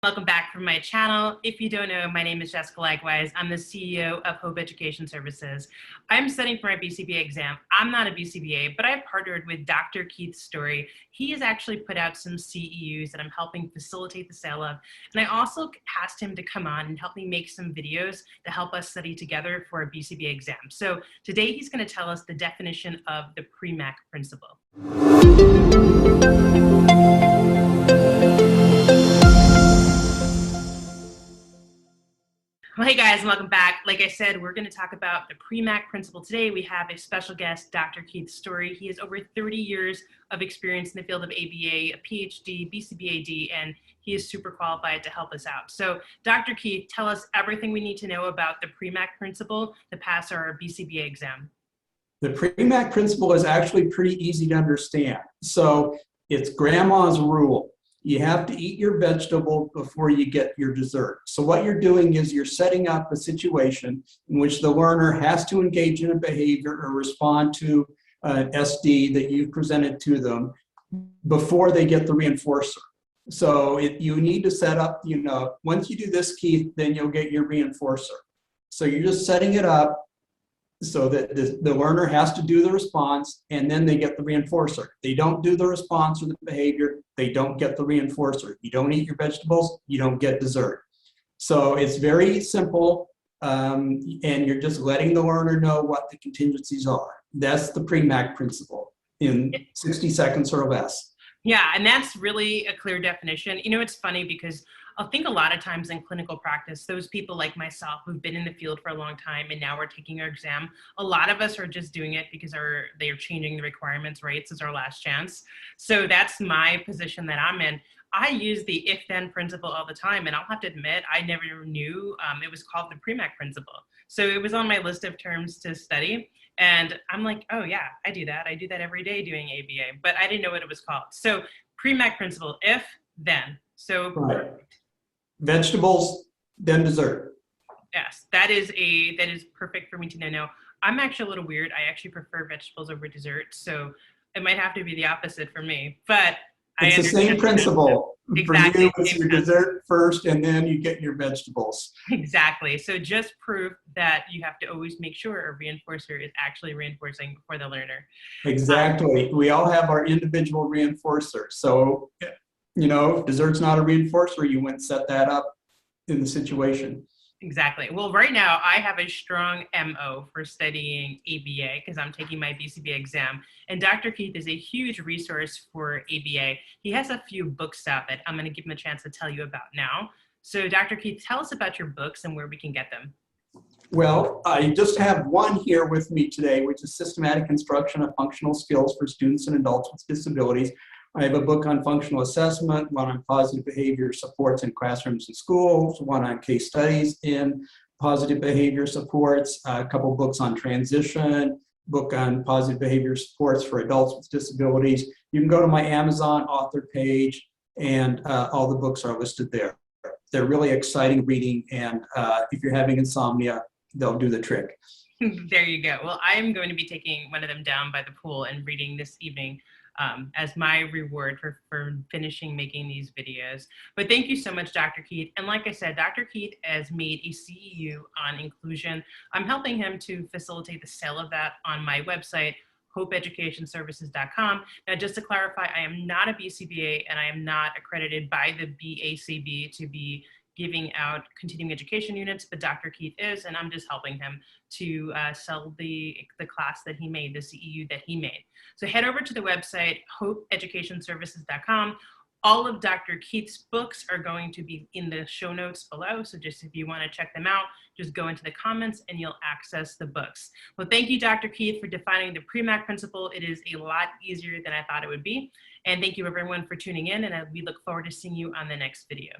Welcome back from my channel. If you don't know, my name is Jessica Likewise. I'm the CEO of Hope Education Services. I'm studying for my BCBA exam. I'm not a BCBA, but I've partnered with Dr. Keith Storey. He has actually put out some CEUs that I'm helping facilitate the sale of. And I also asked him to come on and help me make some videos to help us study together for a BCBA exam. So today he's going to tell us the definition of the Premack Principle. Well, hey guys, welcome back. Like I said, we're going to talk about the Premack Principle today. We have a special guest, Dr. Keith Storey. He has over 30 years of experience in the field of ABA, a PhD, BCBAD, and he is super qualified to help us out. So, Dr. Keith, tell us everything we need to know about the Premack Principle to pass our BCBA exam. The Premack Principle is actually pretty easy to understand. So, it's grandma's rule. You have to eat your vegetable before you get your dessert. So what you're doing is you're setting up a situation in which the learner has to engage in a behavior or respond to an SD that you've presented to them before they get the reinforcer. So you need to set up, once you do this, Keith, then you'll get your reinforcer. So you're just setting it up so that the learner has to do the response, and then they get the reinforcer. They don't do the response or the behavior, they don't get the reinforcer. You don't eat your vegetables, you don't get dessert. So it's very simple, and you're just letting the learner know what the contingencies are. That's the Premack Principle in 60 seconds or less. Yeah, and that's really a clear definition. It's funny because I think a lot of times in clinical practice, those people like myself who've been in the field for a long time and now we're taking our exam, a lot of us are just doing it because they are changing the requirements, right? This is our last chance. So that's my position that I'm in. I use the if-then principle all the time, and I'll have to admit, I never knew it was called the Premack Principle. So it was on my list of terms to study, and I'm like, oh yeah, I do that. I do that every day doing ABA, but I didn't know what it was called. So Premack Principle, if, then. So right. Vegetables, then dessert. Yes, that is perfect for me to know. I'm actually a little weird. I actually prefer vegetables over dessert, so it might have to be the opposite for me. But it's the same principle. Exactly. For you, it's your dessert first, and then you get your vegetables. Exactly. So just proof that you have to always make sure a reinforcer is actually reinforcing for the learner. Exactly. We all have our individual reinforcers. So, if dessert's not a reinforcer, you wouldn't set that up in the situation. Exactly. Well, right now I have a strong MO for studying ABA because I'm taking my BCBA exam. And Dr. Keith is a huge resource for ABA. He has a few books out that I'm going to give him a chance to tell you about now. So Dr. Keith, tell us about your books and where we can get them. Well, I just have one here with me today, which is Systematic Instruction of Functional Skills for Students and Adults with Disabilities. I have a book on functional assessment, one on positive behavior supports in classrooms and schools, one on case studies in positive behavior supports, a couple books on transition, book on positive behavior supports for adults with disabilities. You can go to my Amazon author page, and all the books are listed there. They're really exciting reading, and if you're having insomnia, they'll do the trick. There you go. Well, I'm going to be taking one of them down by the pool and reading this evening as my reward for finishing making these videos. But thank you so much, Dr. Keith. And like I said, Dr. Keith has made a CEU on inclusion. I'm helping him to facilitate the sale of that on my website, hopeeducationservices.com. Now, just to clarify, I am not a BCBA and I am not accredited by the BACB to be giving out continuing education units, but Dr. Keith is, and I'm just helping him to sell the class that he made, the CEU that he made. So head over to the website, hopeeducationservices.com. All of Dr. Keith's books are going to be in the show notes below, so just if you want to check them out, just go into the comments and you'll access the books. Well, thank you, Dr. Keith, for defining the Premack Principle. It is a lot easier than I thought it would be. And thank you, everyone, for tuning in, and we look forward to seeing you on the next video.